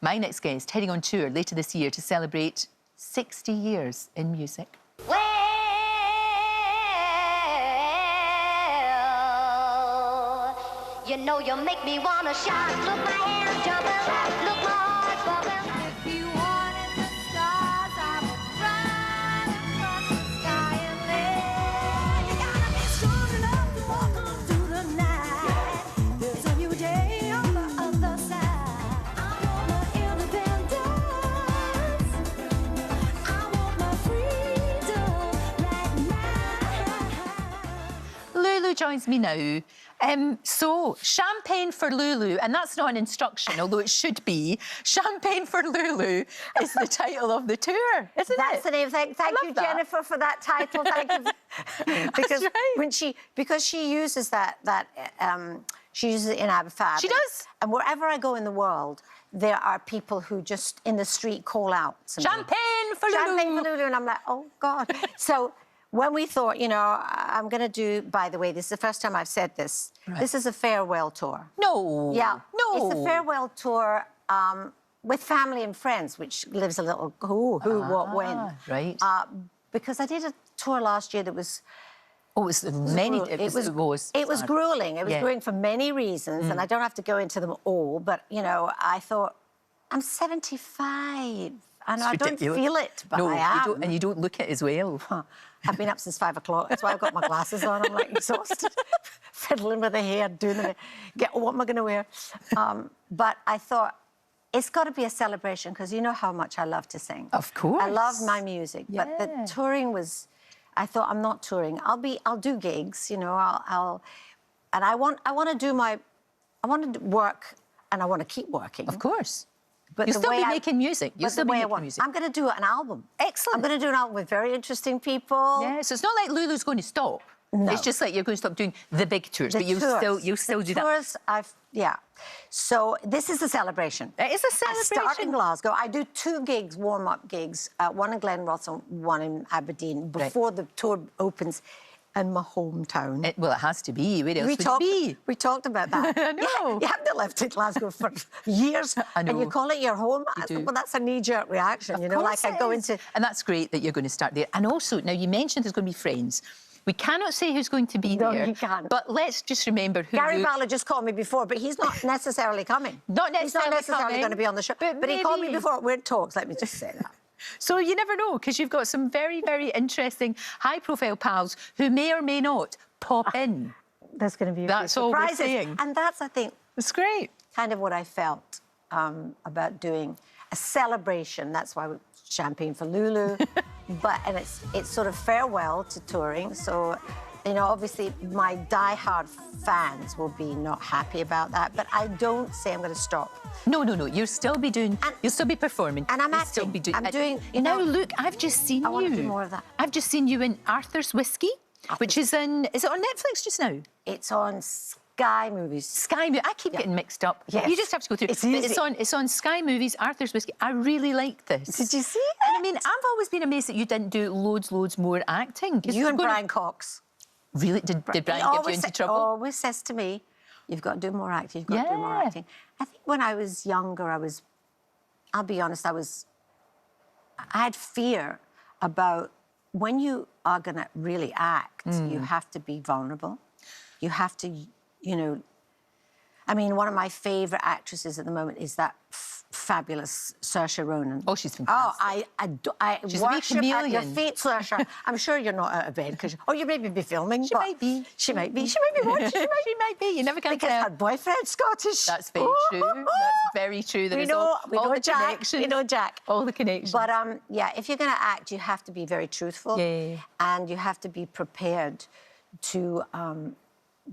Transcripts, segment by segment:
my next guest, heading on tour later this year to celebrate 60 years in music. Well, you know you make me wanna shout. Look, my hands jumping, look, my heart's bumping. If you wanted the stars, I would run across the sky and let. You gotta be strong enough to walk on through the night. There's a new day on the other side. I want my independence. I want my freedom right now. Lulu joins me now. So, Champagne for Lulu, and that's not an instruction, although it should be. Champagne for Lulu is the title of the tour, isn't That's it? the name. Thank you, that. Jennifer, for that title. Thank you. Because right. because she uses she uses it in Aberfab. She does. And wherever I go in the world, there are people who just in the street call out to me, Champagne for Lulu. Champagne for Lulu, and I'm like, oh God. So when we thought, you know, I'm going to do. By the way, this is the first time I've said this. Right. This is a farewell tour. No. Yeah. No. It's a farewell tour with family and friends, which lives a little who, what, when. Right. Because I did a tour last year that was. Oh, it was many. It was grueling. It was grueling for many reasons, and I don't have to go into them all. But you know, I thought I'm 75, and I don't feel it, but no, I am. You don't, and you don't look it as well. I've been up since 5 o'clock. That's why I've got my glasses on. I'm like exhausted, fiddling with the hair, doing the what am I going to wear? But I thought it's got to be a celebration because you know how much I love to sing. Of course, I love my music, but the touring was. I thought I'm not touring. I'll do gigs. You know, and I want to work, and I want to keep working. Of course. But you'll still be making music. You'll still be making music. I'm going to do an album. Excellent. I'm going to do an album with very interesting people. Yeah, so it's not like Lulu's going to stop. No. It's just like you're going to stop doing the big tours, but you'll still do that. Tours, So this is a celebration. It is a celebration. I start in Glasgow. I do 2 gigs, warm-up gigs, one in Glenrothes and one in Aberdeen before the tour opens in my hometown. Well, it has to be. Where else would it be? We talked about that. I know. Yeah, you haven't lived in Glasgow for years, I know. and you call it your home. You do. Well, that's a knee-jerk reaction, you know, like I go into... And that's great that you're going to start there. And also, now you mentioned there's going to be friends. We cannot say who's going to be there. No, you can't. But let's just remember who... Gary Ballard just called me before, but he's not necessarily coming. He's not necessarily going to be on the show. But he called me before. We're in talks, let me just say that. So you never know, because you've got some very, very interesting, high-profile pals who may or may not pop in. There's going to be That's all we're saying. And that's, I think... It's great. Kind of what I felt about doing a celebration. That's why Champagne for Lulu. And it's sort of farewell to touring. So, you know, obviously my die-hard fans will be not happy about that. But I don't say I'm going to stop. No. You'll still be doing... you'll still be performing. And I'm you'll acting. Still be doing, I'm doing... You now, know, look, I've just seen you. I want to do more of that. I've just seen you in Arthur's Whiskey, which is in... Is it on Netflix just now? It's on Sky Movies. Sky Movies. I keep getting mixed up. Yes. You just have to go through. It's easy. It's on Sky Movies, Arthur's Whiskey. I really like this. Did you see it? And I mean, I've always been amazed that you didn't do loads more acting. You and Brian Cox. Really? Did Brian get you into trouble? He always says to me, you've got to do more acting, you've got to do more acting. I think when I was younger, I'll be honest, I had fear about when you are going to really act, you have to be vulnerable. You have to, you know... I mean, one of my favourite actresses at the moment is that fabulous Saoirse Ronan. Oh, she's fantastic. I She's worship a wee at your chameleon. feet, Saoirse. I'm sure you're not out of bed because... Oh, you maybe be filming. She might be. She might be. She might be watching. She might be. You never can because tell. her boyfriend's Scottish. That's very true. That's very true. There is all the Jack. connections. We know Jack. All the connections. But, yeah, if you're going to act, you have to be very truthful. Yeah. And you have to be prepared to...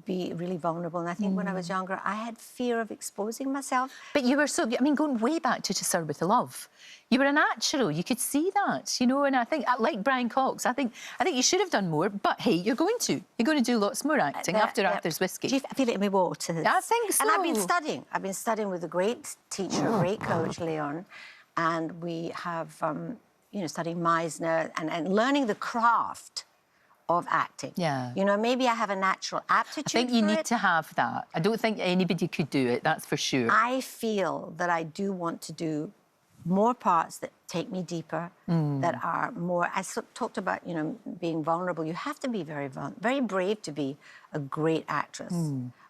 be really vulnerable. And I think when I was younger, I had fear of exposing myself. But you were so... I mean, going way back to Sir with the Love, you were a natural. You could see that, you know, and I think, like Brian Cox, I think you should have done more, but, hey, you're going to. You're going to do lots more acting after Arthur's Whiskey. Do you feel it in my water? I think so. And I've been studying. I've been studying with a great teacher, a great coach, Leon, and we have, you know, studying Meisner and learning the craft of acting. Yeah. You know, maybe I have a natural aptitude I think you for need it. to have that. I don't think anybody could do it, that's for sure. I feel that I do want to do more parts that take me deeper, that are more... I talked about, you know, being vulnerable. You have to be very brave to be a great actress,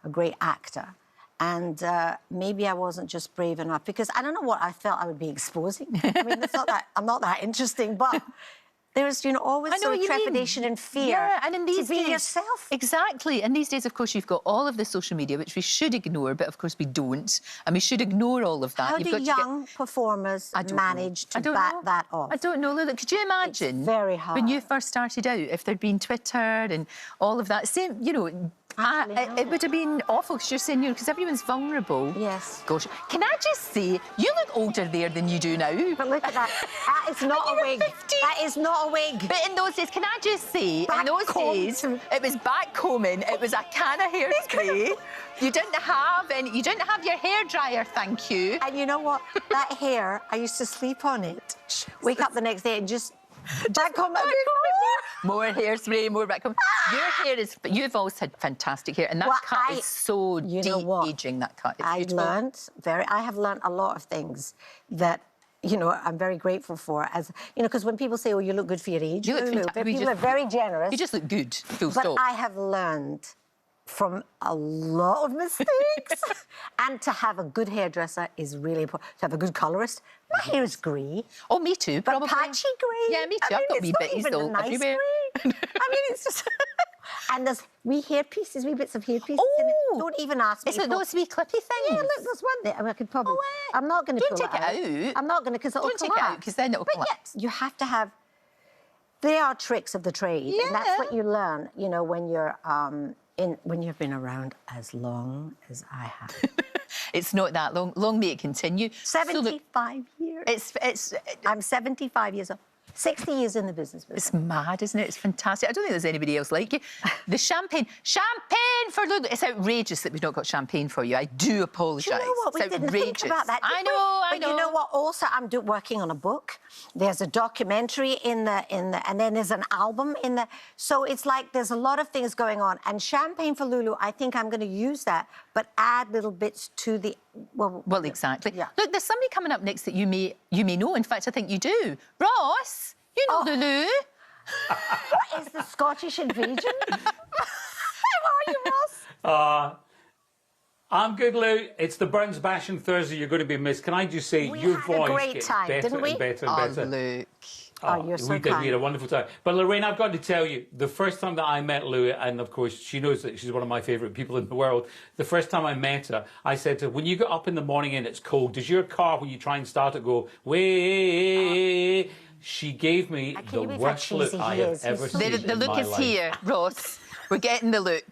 a great actor. And maybe I wasn't just brave enough, because I don't know what I felt I would be exposing. I mean, it's not that I'm not that interesting, but there's, you know, always I know sort what of you mean. trepidation and fear Yeah, and in these to be days, yourself. Exactly. And these days, of course, you've got all of the social media, which we should ignore, but of course we don't. And we should ignore all of that. How You've do got to young performers manage to bat that off? I don't know, Lulu. Could you imagine? It's very hard. When you first started out, if there'd been Twitter and all of that, same, you know, it would have been awful, because you're saying, you know, because everyone's vulnerable. Yes. Gosh, can I just say, you look older there than you do now. But look at that. That is not a wig. 50. That is not a wig. But in those days, can I just say, in those days, it was backcombing, it was a can of hairspray. You didn't have your hairdryer, thank you. And you know what? That hair, I used to sleep on it. Wake up the next day and just backcomb it. More hairspray, more backcomb. Your hair is... You've always had fantastic hair, and that cut is so de-aging, that cut. It's I have learned a lot of things that, you know, I'm very grateful for. As you know, because when people say, "Oh, you look good for your age," You look fantastic. people are very generous. You just look good, full But stop. I have learned from a lot of mistakes, and to have a good hairdresser is really important. To have a good colorist. My hair is grey. Oh, me too, But probably. patchy grey. Yeah, me too. I've got wee bitties, It's not even though, a nice everywhere. grey. I mean, it's just... And there's wee hairpieces, wee bits of hairpieces in it. Oh! Don't even ask me. Is it those wee clippy things? Yeah, look, there's one there. I mean, I could probably... I'm not going to Don't pull take it out. I'm not going to, because it'll Don't take it out, because then it'll But collapse. yes, you have to have... They are tricks of the trade. And that's what you learn, you know, when you're... when you've been around as long as I have. It's not that long. Long may it continue. 75 years. I'm 75 years old. 60 years in the business. It's mad, isn't it? It's fantastic. I don't think there's anybody else like you. The champagne for Lulu. It's outrageous that we've not got champagne for you. I do apologise. Do you know what? We didn't think about that. I know. But you know what? Also, I'm working on a book. There's a documentary in the, and then there's an album in the. So it's like there's a lot of things going on. And Champagne for Lulu, I think I'm going to use that, but add little bits to the. Well, exactly. Yeah. Look, there's somebody coming up next that you may know. In fact, I think you do. Ross, you know Lulu. What is the Scottish invasion? How are you, Ross? I'm good, Lou. It's the Burns Bash on Thursday. You're going to be missed. Can I just say, your had a voice great gets time, better didn't we? and better and better. Luke. Oh, you're so we did. kind. We had a wonderful time. But Lorraine, I've got to tell you, the first time that I met Lou, and of course she knows that she's one of my favourite people in the world. The first time I met her, I said to her, when you get up in the morning and it's cold, does your car, when you try and start it, go way? She gave me the worst look I have ever seen in my life. The look is here, Ross. We're getting the look.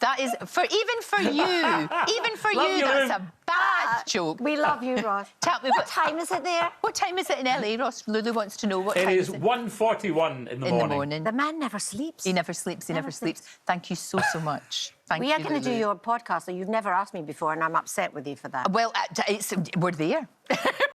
That is even for you. That's a bad joke. We love you, Ross. Tell me what time is it there? What time is it in LA, Ross? Lulu wants to know what time It is is it. 1:41 in the morning. The man never sleeps. He never sleeps. He never sleeps. Thank you so much. Thank you. We are going to do Lulu. your podcast, so you've never asked me before, and I'm upset with you for that. Well, we're there.